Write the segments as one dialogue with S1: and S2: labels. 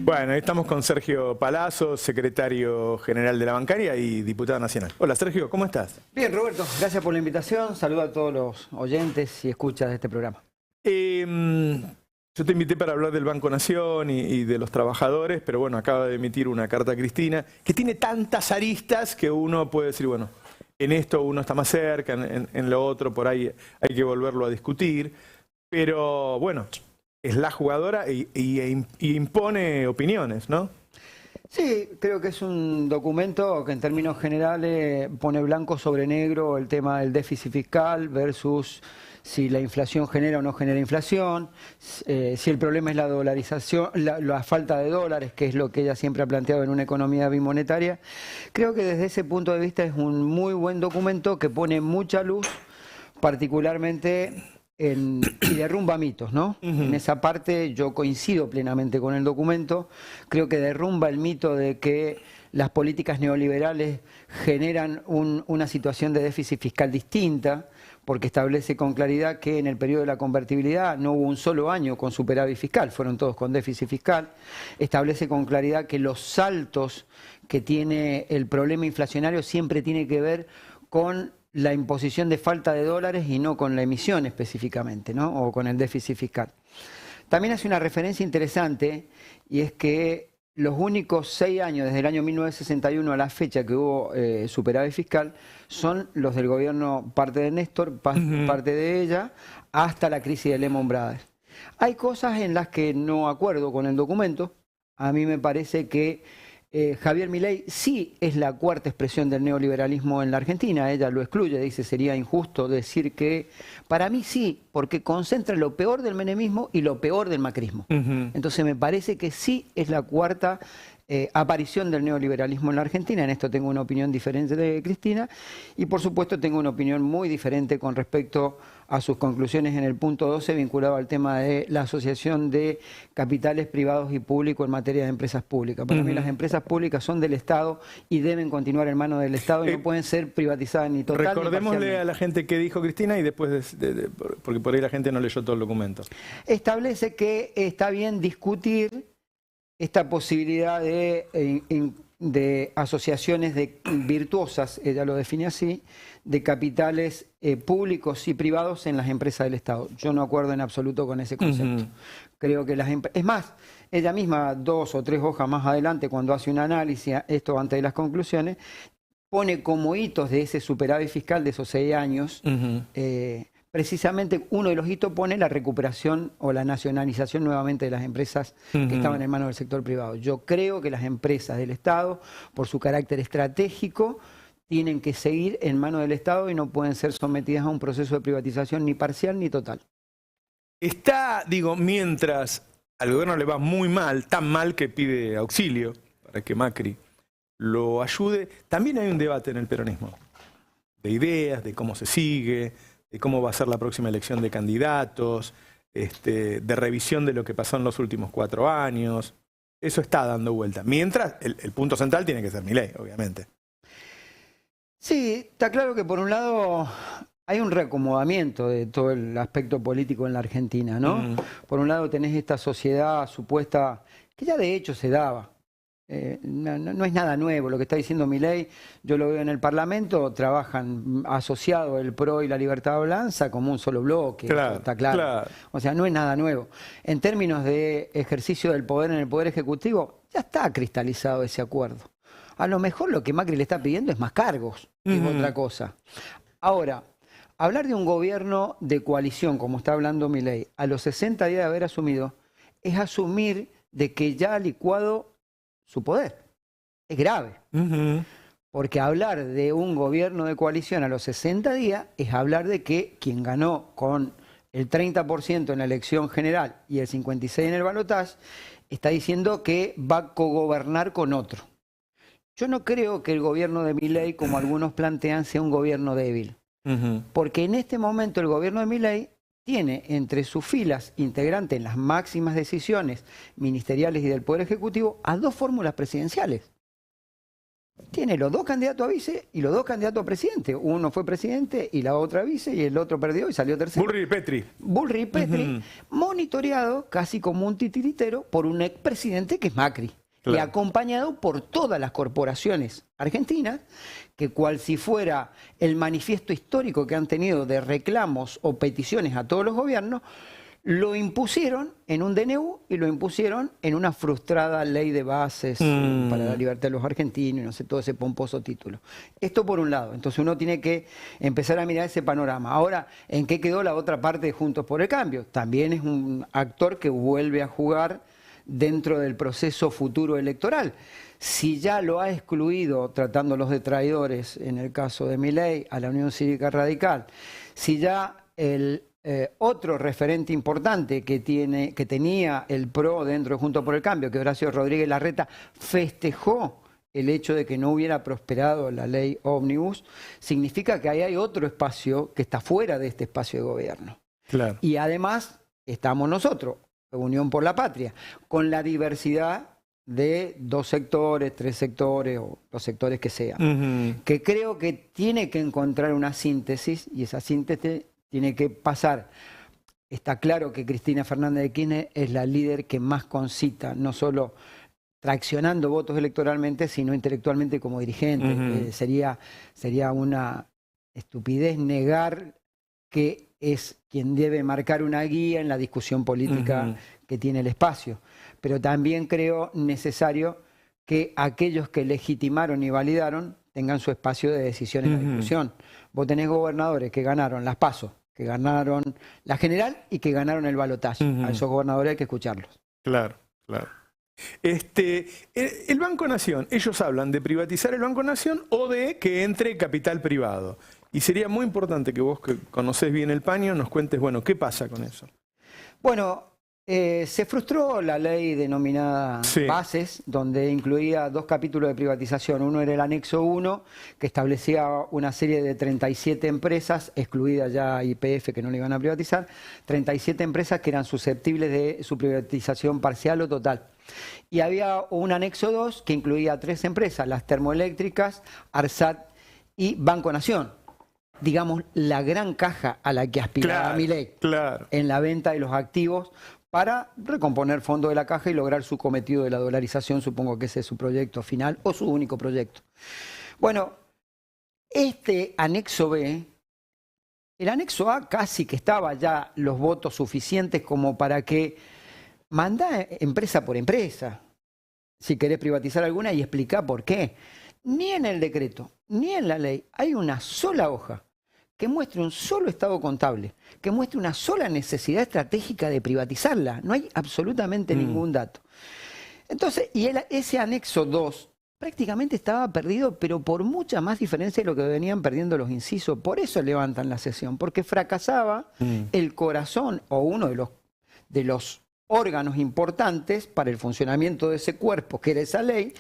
S1: Bueno, estamos con Sergio Palazzo, secretario general de la bancaria y diputado nacional. Hola Sergio, ¿cómo estás?
S2: Bien, Roberto, gracias por la invitación. Saludo a todos los oyentes y escuchas de este programa.
S1: Yo te invité para hablar del Banco Nación y de los trabajadores, pero bueno, acaba de emitir una carta Cristina que tiene tantas aristas que uno puede decir, bueno, en esto uno está más cerca, en lo otro por ahí hay que volverlo a discutir, pero bueno, es la jugadora y impone opiniones, ¿no?
S2: Sí, creo que es un documento que en términos generales pone blanco sobre negro el tema del déficit fiscal versus si la inflación genera o no genera inflación, si el problema es la dolarización, la falta de dólares, que es lo que ella siempre ha planteado en una economía bimonetaria. Creo que desde ese punto de vista es un muy buen documento que pone mucha luz, particularmente y derrumba mitos, ¿no? En esa parte yo coincido plenamente con el documento. Creo que derrumba el mito de que las políticas neoliberales generan una situación de déficit fiscal distinta, porque establece con claridad que en el periodo de la convertibilidad no hubo un solo año con superávit fiscal, fueron todos con déficit fiscal. Establece con claridad que los saltos que tiene el problema inflacionario siempre tiene que ver con la imposición de falta de dólares y no con la emisión específicamente, ¿no? O con el déficit fiscal. También hace una referencia interesante y es que los únicos 6 años, desde el año 1961 a la fecha que hubo superávit fiscal, son los del gobierno, parte de Néstor, parte de ella, hasta la crisis de Lehman Brothers. Hay cosas en las que no acuerdo con el documento. A mí me parece que Javier Milei sí es la cuarta expresión del neoliberalismo en la Argentina. Ella lo excluye, dice sería injusto decir que... Para mí sí, porque concentra lo peor del menemismo y lo peor del macrismo. Entonces me parece que sí es la cuarta aparición del neoliberalismo en la Argentina. En esto tengo una opinión diferente de Cristina y por supuesto tengo una opinión muy diferente con respecto a sus conclusiones en el punto 12 vinculado al tema de la asociación de capitales privados y públicos en materia de empresas públicas. Para mí las empresas públicas son del Estado y deben continuar en manos del Estado y no pueden ser privatizadas ni total
S1: Recordémosle a la gente qué dijo Cristina y después, porque por ahí la gente no leyó todo el documento.
S2: Establece que está bien discutir esta posibilidad de asociaciones virtuosas, ella lo define así, de capitales públicos y privados en las empresas del Estado. Yo no acuerdo en absoluto con ese concepto. Creo que es más, ella misma 2 o 3 hojas más adelante, cuando hace un análisis, esto antes de las conclusiones, pone como hitos de ese superávit fiscal de esos 6 años, precisamente uno de los hitos pone la recuperación o la nacionalización nuevamente de las empresas que estaban en manos del sector privado. Yo creo que las empresas del Estado, por su carácter estratégico, tienen que seguir en manos del Estado y no pueden ser sometidas a un proceso de privatización ni parcial ni total.
S1: Está, digo, mientras al gobierno le va muy mal, tan mal que pide auxilio para que Macri lo ayude, también hay un debate en el peronismo, de ideas, de cómo se sigue, de cómo va a ser la próxima elección de candidatos, de revisión de lo que pasó en los últimos 4 años. Eso está dando vuelta. Mientras, el punto central tiene que ser Milei, obviamente.
S2: Sí, está claro que por un lado hay un reacomodamiento de todo el aspecto político en la Argentina, ¿no? Por un lado tenés esta sociedad supuesta, que ya de hecho se daba. No es nada nuevo lo que está diciendo Milei. Yo lo veo en el Parlamento, trabajan asociados el PRO y la Libertad Avanza como un solo bloque,
S1: claro,
S2: está claro. O sea, no es nada nuevo. En términos de ejercicio del poder en el Poder Ejecutivo, ya está cristalizado ese acuerdo. A lo mejor lo que Macri le está pidiendo es más cargos, es otra cosa. Ahora, hablar de un gobierno de coalición, como está hablando Milei, a los 60 días de haber asumido, es asumir de que ya ha licuado su poder. Es grave. Porque hablar de un gobierno de coalición a los 60 días es hablar de que quien ganó con el 30% en la elección general y el 56% en el balotaje, está diciendo que va a cogobernar con otro. Yo no creo que el gobierno de Milei, como algunos plantean, sea un gobierno débil. Porque en este momento el gobierno de Milei tiene entre sus filas integrantes en las máximas decisiones ministeriales y del Poder Ejecutivo a 2 fórmulas presidenciales. tiene los dos candidatos a vice y los dos candidatos a presidente. Uno fue presidente y la otra vice, y el otro perdió y salió tercero.
S1: Bullrich y Petri.
S2: Bullrich y Petri, monitoreado casi como un titiritero por un expresidente que es Macri.
S1: Claro.
S2: Y acompañado por todas las corporaciones argentinas, que cual si fuera el manifiesto histórico que han tenido de reclamos o peticiones a todos los gobiernos, lo impusieron en un DNU y lo impusieron en una frustrada ley de bases para la libertad de los argentinos, y no sé, todo ese pomposo título. Esto por un lado. Entonces uno tiene que empezar a mirar ese panorama. Ahora, ¿en qué quedó la otra parte de Juntos por el Cambio? También es un actor que vuelve a jugar dentro del proceso futuro electoral. Si ya lo ha excluido, tratándolos de traidores, en el caso de Milei, a la Unión Cívica Radical, si ya el otro referente importante que tenía el PRO dentro de Juntos por el Cambio, que Horacio Rodríguez Larreta, festejó el hecho de que no hubiera prosperado la ley ómnibus, significa que ahí hay otro espacio que está fuera de este espacio de gobierno.
S1: Claro.
S2: Y además estamos nosotros, Unión por la Patria, con la diversidad de 2 sectores, 3 sectores o los sectores que sean, que creo que tiene que encontrar una síntesis, y esa síntesis tiene que pasar. Está claro que Cristina Fernández de Kirchner es la líder que más concita, no solo traccionando votos electoralmente, sino intelectualmente como dirigente. Sería una estupidez negar que es quien debe marcar una guía en la discusión política que tiene el espacio. Pero también creo necesario que aquellos que legitimaron y validaron tengan su espacio de decisión en la discusión. Vos tenés gobernadores que ganaron las PASO, que ganaron la general y que ganaron el balotaje. A esos gobernadores hay que escucharlos.
S1: Claro, claro. El Banco Nación, ellos hablan de privatizar el Banco Nación o de que entre capital privado. Y sería muy importante que vos, que conocés bien el paño, nos cuentes, bueno, ¿qué pasa con eso?
S2: Bueno, se frustró la ley denominada Bases, donde incluía 2 capítulos de privatización. Uno era el anexo 1, que establecía una serie de 37 empresas, excluida ya YPF, que no le iban a privatizar, 37 empresas que eran susceptibles de su privatización parcial o total. Y había un anexo 2 que incluía 3 empresas, las termoeléctricas, ARSAT y Banco Nación. Digamos, la gran caja a la que aspiraba Milei en la venta de los activos para recomponer fondos de la caja y lograr su cometido de la dolarización. Supongo que ese es su proyecto final o su único proyecto. Bueno, este anexo B, el anexo A casi que estaba ya los votos suficientes como para que mandá empresa por empresa, si querés privatizar alguna, y explicar por qué. Ni en el decreto, ni en la ley hay una sola hoja que muestre un solo estado contable, que muestre una sola necesidad estratégica de privatizarla. No hay absolutamente ningún dato. Entonces, y ese anexo 2 prácticamente estaba perdido, pero por mucha más diferencia de lo que venían perdiendo los incisos. Por eso levantan la sesión, porque fracasaba el corazón o uno de los órganos importantes para el funcionamiento de ese cuerpo, que era esa ley,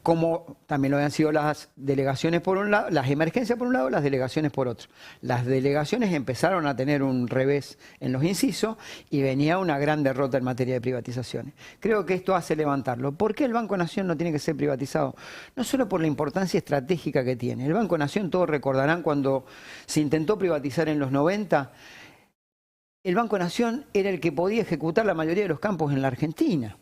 S2: como también lo habían sido las delegaciones por un lado, las emergencias por un lado, las delegaciones por otro. Las delegaciones empezaron a tener un revés en los incisos y venía una gran derrota en materia de privatizaciones. Creo que esto hace levantarlo. ¿Por qué el Banco Nación no tiene que ser privatizado? No solo por la importancia estratégica que tiene. El Banco Nación, todos recordarán cuando se intentó privatizar en los 90, el Banco Nación era el que podía ejecutar la mayoría de los campos en la Argentina.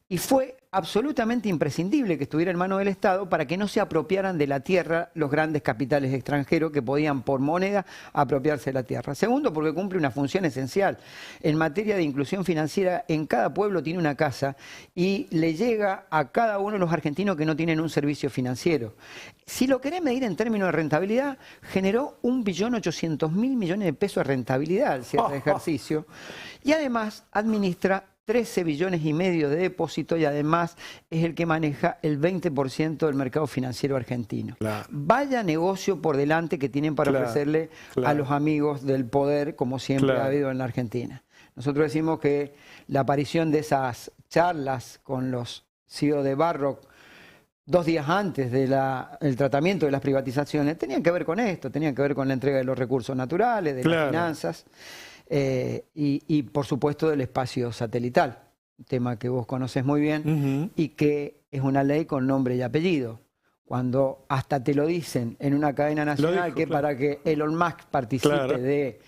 S2: Y fue absolutamente imprescindible que estuviera en manos del Estado para que no se apropiaran de la tierra los grandes capitales extranjeros que podían por moneda apropiarse de la tierra. Segundo, porque cumple una función esencial. En materia de inclusión financiera, en cada pueblo tiene una casa y le llega a cada uno de los argentinos que no tienen un servicio financiero. Si lo querés medir en términos de rentabilidad, generó 1.800.000 millones de pesos de rentabilidad al cierre de ejercicio. Y además administra 13 billones y medio de depósito y además es el que maneja el 20% del mercado financiero argentino. Vaya negocio por delante que tienen para ofrecerle a los amigos del poder, como siempre ha habido en la Argentina. Nosotros decimos que la aparición de esas charlas con los CEO de Barrock 2 días antes del tratamiento de las privatizaciones tenían que ver con esto, tenían que ver con la entrega de los recursos naturales, de las finanzas. Y por supuesto del espacio satelital, un tema que vos conocés muy bien y que es una ley con nombre y apellido. cuando hasta te lo dicen en una cadena nacional
S1: dijo,
S2: que
S1: claro.
S2: para que Elon Musk participe
S1: Claro.
S2: de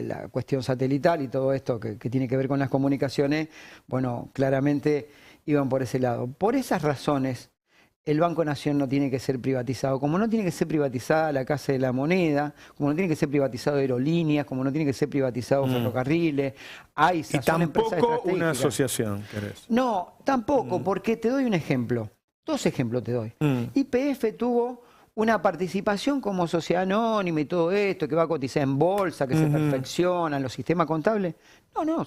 S2: la cuestión satelital y todo esto que tiene que ver con las comunicaciones, bueno, claramente iban por ese lado. Por esas razones, el Banco Nación no tiene que ser privatizado, como no tiene que ser privatizada la Casa de la Moneda, como no tiene que ser privatizado Aerolíneas, como no tiene que ser privatizado Ferrocarriles, AISA,
S1: Y
S2: son empresas
S1: tampoco una
S2: estratégicas.
S1: asociación, querés.
S2: No, tampoco, porque te doy un ejemplo. Dos ejemplos te doy.
S1: Mm.
S2: YPF tuvo una participación como sociedad anónima y todo esto, que va a cotizar en bolsa, que se perfeccionan los sistemas contables. No, no.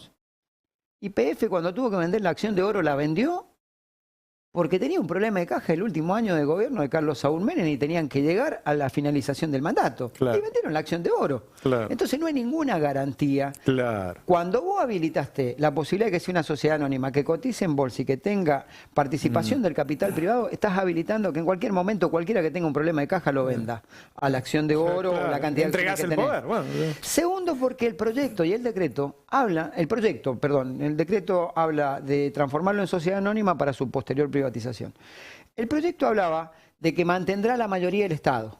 S2: YPF cuando tuvo que vender la acción de Oro la vendió porque tenía un problema de caja el último año de gobierno de Carlos Saúl Menem y tenían que llegar a la finalización del mandato.
S1: Claro.
S2: Y vendieron la acción de Oro.
S1: Claro.
S2: Entonces no hay ninguna garantía.
S1: Claro.
S2: Cuando vos habilitaste la posibilidad de que sea una sociedad anónima, que cotice en bolsa y que tenga participación del capital privado, estás habilitando que en cualquier momento cualquiera que tenga un problema de caja lo venda a la acción de Oro o la cantidad de
S1: Entregás
S2: acciones
S1: el
S2: que tenés.
S1: poder. Bueno,
S2: Segundo, porque el proyecto y el decreto el decreto habla de transformarlo en sociedad anónima para su posterior privatización. El proyecto hablaba de que mantendrá la mayoría del Estado.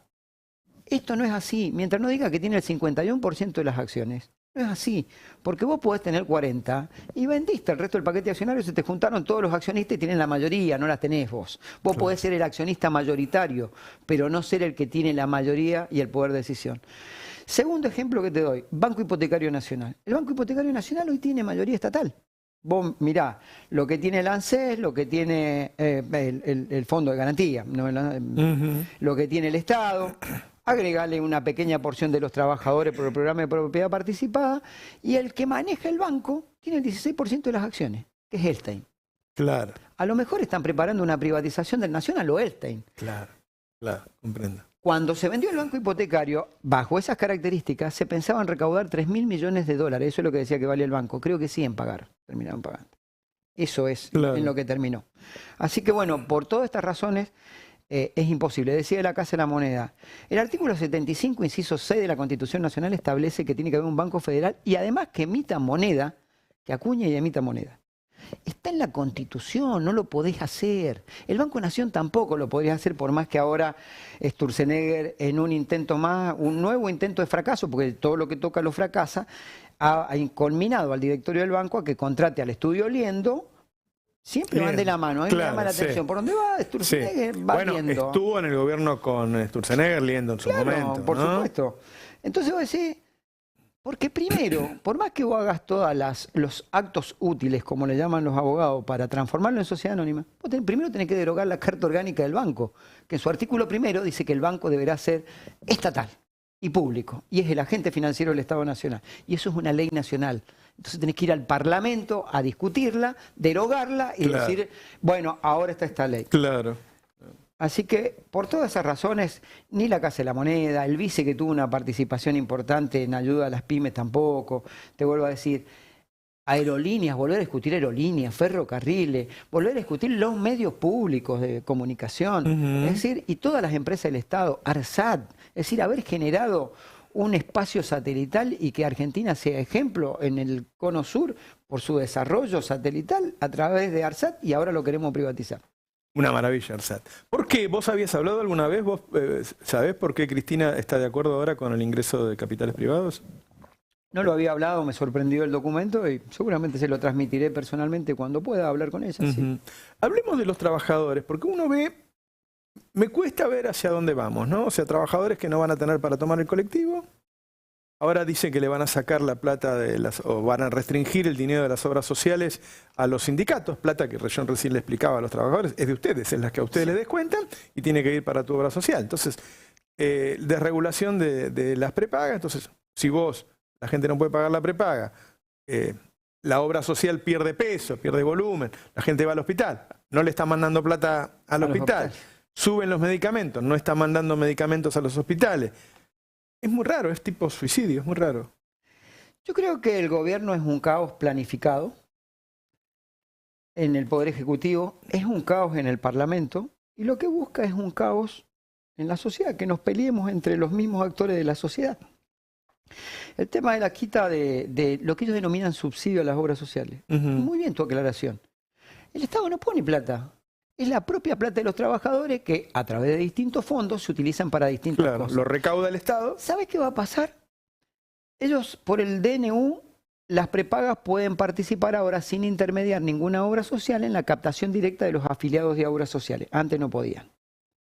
S2: Esto no es así. Mientras no diga que tiene el 51% de las acciones, no es así. Porque vos podés tener 40 y vendiste el resto del paquete accionario, se te juntaron todos los accionistas y tienen la mayoría, no la tenés vos. Vos podés ser el accionista mayoritario, pero no ser el que tiene la mayoría y el poder de decisión. Segundo ejemplo que te doy, Banco Hipotecario Nacional. El Banco Hipotecario Nacional hoy tiene mayoría estatal. Vos mirá, lo que tiene el ANSES, lo que tiene el Fondo de Garantía, ¿no? Lo que tiene el Estado, agregale una pequeña porción de los trabajadores por el programa de propiedad participada, y el que maneja el banco tiene el 16% de las acciones, que es Elstein.
S1: claro,
S2: A lo mejor están preparando una privatización del Nacional o Elstein.
S1: claro, comprendo.
S2: Cuando se vendió el banco hipotecario, bajo esas características, se pensaba en recaudar 3.000 millones de dólares. Eso es lo que decía que valía el banco. Creo que sí en pagar. Terminaron pagando. Eso es
S1: Claro.
S2: en lo que terminó. Así que bueno, por todas estas razones es imposible. Decía la Casa de la Moneda. El artículo 75, inciso 6 de la Constitución Nacional establece que tiene que haber un banco federal y además que emita moneda, que acuñe y emita moneda. Está en la Constitución, no lo podés hacer. El Banco Nación tampoco lo podrías hacer, por más que ahora Sturzenegger en un intento más, un nuevo intento de fracaso, porque todo lo que toca lo fracasa, ha conminado al directorio del banco a que contrate al estudio Liendo. Siempre van de la mano, a mí me llama la atención. ¿Por dónde va Sturzenegger? Va
S1: Bueno,
S2: viendo.
S1: estuvo en el gobierno con Sturzenegger, Liendo en su momento.
S2: Por
S1: ¿no?
S2: supuesto. Entonces vos decís, porque primero, por más que vos hagas todos los actos útiles, como le llaman los abogados, para transformarlo en sociedad anónima, vos primero tenés que derogar la Carta Orgánica del Banco, que en su artículo primero dice que el banco deberá ser estatal y público, y es el agente financiero del Estado Nacional. Y eso es una ley nacional. Entonces tenés que ir al Parlamento a discutirla, derogarla y decir, bueno, ahora está esta ley.
S1: Claro.
S2: Así que, por todas esas razones, ni la Casa de la Moneda, el vice que tuvo una participación importante en ayuda a las pymes tampoco, te vuelvo a decir, Aerolíneas, volver a discutir aerolíneas, ferrocarriles, volver a discutir los medios públicos de comunicación, es decir, y todas las empresas del Estado, ARSAT, es decir, haber generado un espacio satelital y que Argentina sea ejemplo en el cono sur por su desarrollo satelital a través de ARSAT y ahora lo queremos privatizar.
S1: Una maravilla, Arsat. ¿Por qué? ¿Vos habías hablado alguna vez? ¿Vos sabés por qué Cristina está de acuerdo ahora con el ingreso de capitales privados?
S2: No lo había hablado, me sorprendió el documento y seguramente se lo transmitiré personalmente cuando pueda hablar con ella. Sí.
S1: Hablemos de los trabajadores, porque uno ve, me cuesta ver hacia dónde vamos, ¿no? O sea, trabajadores que no van a tener para tomar el colectivo. Ahora dicen que le van a sacar la plata o van a restringir el dinero de las obras sociales a los sindicatos, plata que yo recién le explicaba a los trabajadores, es de ustedes, es la que a ustedes les descuentan y tiene que ir para tu obra social. Entonces, desregulación de las prepagas, entonces, si la gente no puede pagar la prepaga, la obra social pierde peso, pierde volumen, la gente va al hospital, no le está mandando plata al hospital, suben los medicamentos, no está mandando medicamentos a los hospitales. Es muy raro, es tipo suicidio, es muy raro.
S2: Yo creo que el gobierno es un caos planificado en el Poder Ejecutivo, es un caos en el Parlamento y lo que busca es un caos en la sociedad, que nos peleemos entre los mismos actores de la sociedad. El tema de la quita de lo que ellos denominan subsidio a las obras sociales. Muy bien tu aclaración. El Estado no pone plata. es la propia plata de los trabajadores que a través de distintos fondos se utilizan para distintas
S1: Claro,
S2: cosas.
S1: lo recauda el Estado.
S2: ¿Sabes qué va a pasar? Ellos, por el DNU, las prepagas pueden participar ahora sin intermediar ninguna obra social en la captación directa de los afiliados de obras sociales. Antes no podían.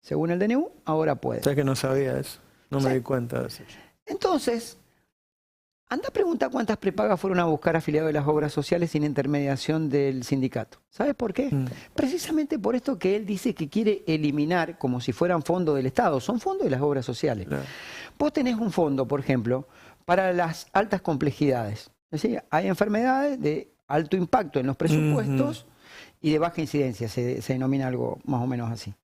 S2: Según el DNU, ahora pueden.
S1: ¿Sabes que no sabía eso? No me
S2: Sí.
S1: di cuenta de eso.
S2: Entonces, anda a preguntar cuántas prepagas fueron a buscar afiliados de las obras sociales sin intermediación del sindicato. ¿Sabes por qué? Precisamente por esto que él dice que quiere eliminar como si fueran fondos del Estado. Son fondos de las obras sociales.
S1: Claro.
S2: Vos tenés un fondo, por ejemplo, para las altas complejidades. Es decir, hay enfermedades de alto impacto en los presupuestos y de baja incidencia, se denomina algo más o menos así.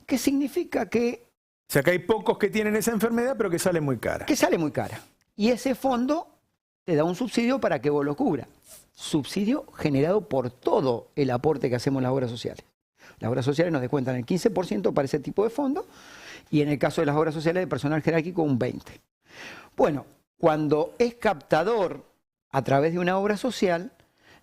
S2: ¿Qué significa? Que
S1: O sea, que hay pocos que tienen esa enfermedad, pero que sale muy cara.
S2: sale muy cara. Y ese fondo te da un subsidio para que vos lo cubras. Subsidio generado por todo el aporte que hacemos en las obras sociales. Las obras sociales nos descuentan el 15% para ese tipo de fondo y en el caso de las obras sociales de personal jerárquico un 20%. Bueno, cuando es captador a través de una obra social,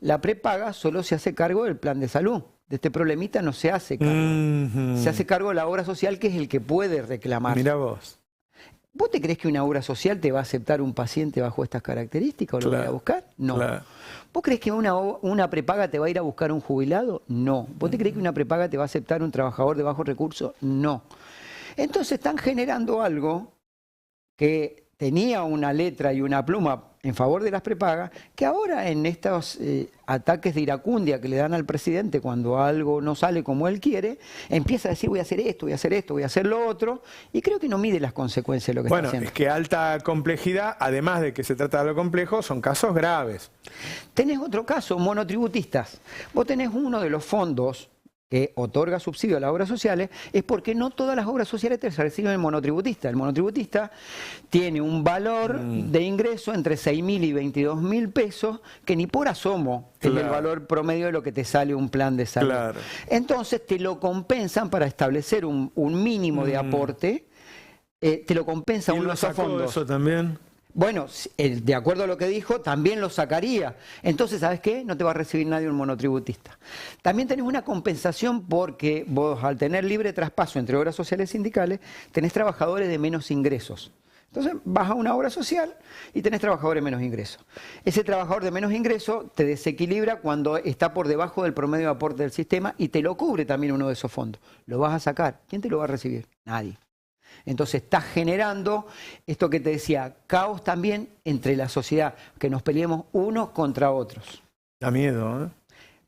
S2: la prepaga solo se hace cargo del plan de salud. De este problemita no se hace cargo. Se hace cargo de la obra social, que es el que puede reclamar.
S1: Mirá vos.
S2: ¿Vos te crees que una obra social te va a aceptar un paciente bajo estas características o lo va a ir a buscar? No.
S1: Claro.
S2: ¿Vos crees que una prepaga te va a ir a buscar un jubilado? No. ¿Vos te crees que una prepaga te va a aceptar un trabajador de bajos recursos? No. Entonces están generando algo que tenía una letra y una pluma en favor de las prepagas, que ahora en estos ataques de iracundia que le dan al presidente cuando algo no sale como él quiere, empieza a decir voy a hacer esto, voy a hacer esto, voy a hacer lo otro, y creo que no mide las consecuencias de lo que está haciendo.
S1: Bueno, es que alta complejidad, además de que se trata de algo complejo, son casos graves.
S2: Tenés otro caso, monotributistas. Vos tenés uno de los fondos que otorga subsidio a las obras sociales, es porque no todas las obras sociales te reciben el monotributista. El monotributista tiene un valor de ingreso entre 6.000 y 22.000 pesos, que ni por asomo es el valor promedio de lo que te sale un plan de salud.
S1: Claro.
S2: Entonces te lo compensan para establecer un mínimo de aporte, te lo compensa
S1: ¿Y
S2: uno
S1: lo
S2: de esos
S1: sacó
S2: fondos.
S1: eso también?
S2: Bueno, de acuerdo a lo que dijo, también lo sacaría. Entonces, ¿sabes qué? No te va a recibir nadie un monotributista. También tenés una compensación porque vos, al tener libre traspaso entre obras sociales y sindicales, tenés trabajadores de menos ingresos. Entonces, vas a una obra social y tenés trabajadores de menos ingresos. Ese trabajador de menos ingresos te desequilibra cuando está por debajo del promedio de aporte del sistema y te lo cubre también uno de esos fondos. Lo vas a sacar. ¿Quién te lo va a recibir? Nadie. Entonces está generando esto que te decía, caos también entre la sociedad, que nos peleemos unos contra otros.
S1: Da miedo, ¿eh?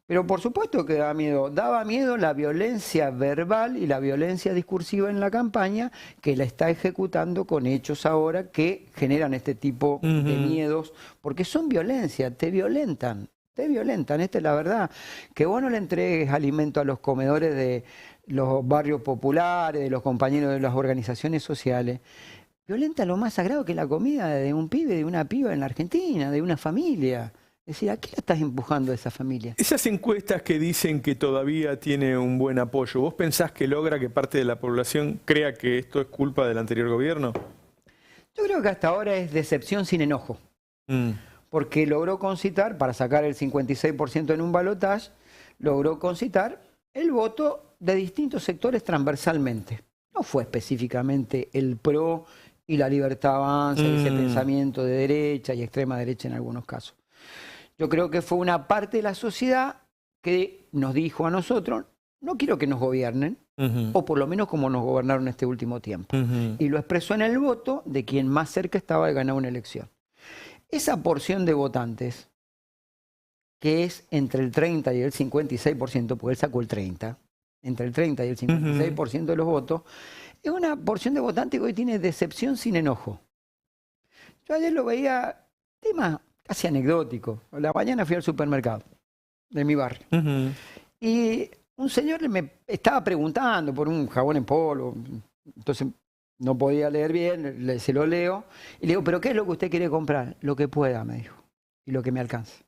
S2: Pero por supuesto que da miedo. Daba miedo la violencia verbal y la violencia discursiva en la campaña, que la está ejecutando con hechos ahora que generan este tipo de miedos, porque son violencia, te violentan. Esta es la verdad. Que vos no le entregues alimento a los comedores de los barrios populares, de los compañeros de las organizaciones sociales, violenta lo más sagrado que es la comida de un pibe, de una piba en la Argentina, de una familia. Es decir, ¿a qué la estás empujando a esa familia?
S1: Esas encuestas que dicen que todavía tiene un buen apoyo, ¿vos pensás que logra que parte de la población crea que esto es culpa del anterior gobierno?
S2: Yo creo que hasta ahora es decepción sin enojo. Porque logró concitar, para sacar el 56% en un balotaje, logró concitar el voto de distintos sectores transversalmente. No fue específicamente el PRO y la Libertad Avanza, ese pensamiento de derecha y extrema derecha en algunos casos. Yo creo que fue una parte de la sociedad que nos dijo a nosotros, no quiero que nos gobiernen, o por lo menos como nos gobernaron este último tiempo. Y lo expresó en el voto de quien más cerca estaba de ganar una elección. Esa porción de votantes, que es entre el 30 y el 56%, porque él sacó el 30%, entre el 30 y el 56% de los votos, es una porción de votantes que hoy tiene decepción sin enojo. Yo ayer lo veía, tema casi anecdótico. A la mañana fui al supermercado de mi barrio. Y un señor me estaba preguntando por un jabón en polvo. Entonces no podía leer bien, se lo leo. Y le digo, ¿pero qué es lo que usted quiere comprar? Lo que pueda, me dijo. Y lo que me alcance.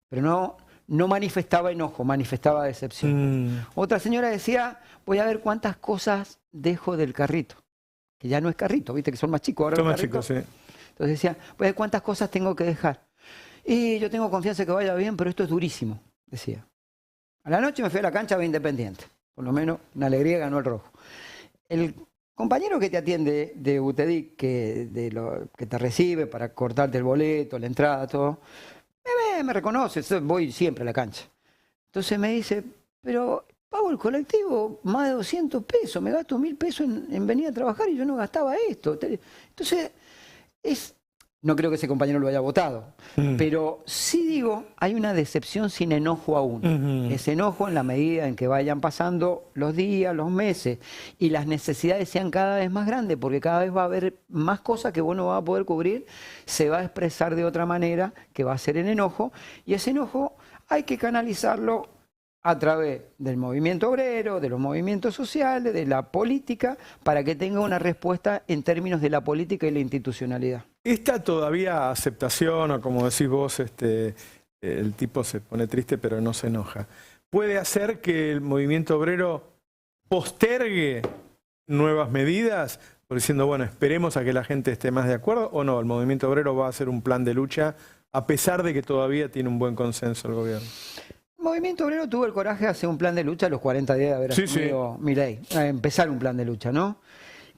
S2: Pero no manifestaba enojo, manifestaba decepción. Otra señora decía, voy a ver cuántas cosas dejo del carrito. Que ya no es carrito, viste que son más chicos ahora.
S1: Son más chicos, sí.
S2: Entonces decía, voy a ver cuántas cosas tengo que dejar. Y yo tengo confianza que vaya bien, pero esto es durísimo, decía. A la noche me fui a la cancha de Independiente. Por lo menos una alegría, ganó el rojo. El compañero que te atiende de UTEDIC, que te recibe para cortarte el boleto, la entrada, todo, me reconoce, voy siempre a la cancha. Entonces me dice, pero pago el colectivo más de 200 pesos, me gasto 1000 pesos en venir a trabajar y yo no gastaba esto. Entonces, no creo que ese compañero lo haya votado, pero sí digo, hay una decepción sin enojo aún. Ese enojo en la medida en que vayan pasando los días, los meses y las necesidades sean cada vez más grandes, porque cada vez va a haber más cosas que vos no vas a poder cubrir, se va a expresar de otra manera, que va a ser en enojo, y ese enojo hay que canalizarlo a través del movimiento obrero, de los movimientos sociales, de la política, para que tenga una respuesta en términos de la política y la institucionalidad. ¿Está todavía aceptación, o como decís vos, el tipo se pone triste pero no se enoja? ¿Puede hacer que el movimiento obrero postergue nuevas medidas, diciendo, bueno, esperemos a que la gente esté más de acuerdo, o no? ¿El movimiento obrero va a hacer un plan de lucha a pesar de que todavía tiene un buen consenso el gobierno? El movimiento obrero tuvo el coraje de hacer un plan de lucha a los 40 días de haber asumido Milei, empezar un plan de lucha, ¿no?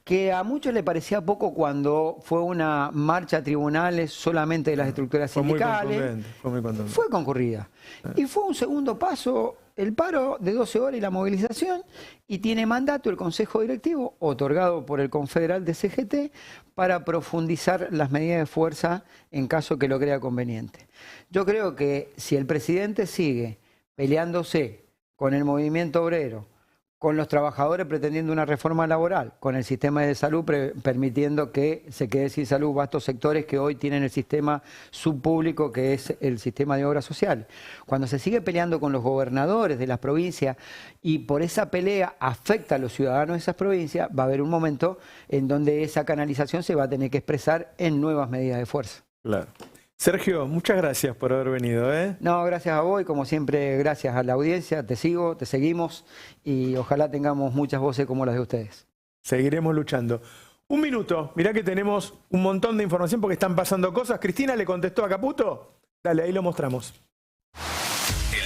S2: Que a muchos le parecía poco cuando fue una marcha a tribunales solamente de las estructuras sindicales. Fue muy contundente. Fue concurrida. Y fue un segundo paso el paro de 12 horas y la movilización, y tiene mandato el Consejo Directivo, otorgado por el Confederal de CGT, para profundizar las medidas de fuerza en caso que lo crea conveniente. Yo creo que si el presidente sigue peleándose con el movimiento obrero, con los trabajadores pretendiendo una reforma laboral, con el sistema de salud permitiendo que se quede sin salud vastos sectores que hoy tienen el sistema subpúblico, que es el sistema de obra social. Cuando se sigue peleando con los gobernadores de las provincias y por esa pelea afecta a los ciudadanos de esas provincias, va a haber un momento en donde esa canalización se va a tener que expresar en nuevas medidas de fuerza. Claro. Sergio, muchas gracias por haber venido. No, gracias a vos y como siempre gracias a la audiencia, te sigo, te seguimos y ojalá tengamos muchas voces como las de ustedes. Seguiremos luchando. Un minuto, mirá que tenemos un montón de información porque están pasando cosas. Cristina le contestó a Caputo, dale, ahí lo mostramos.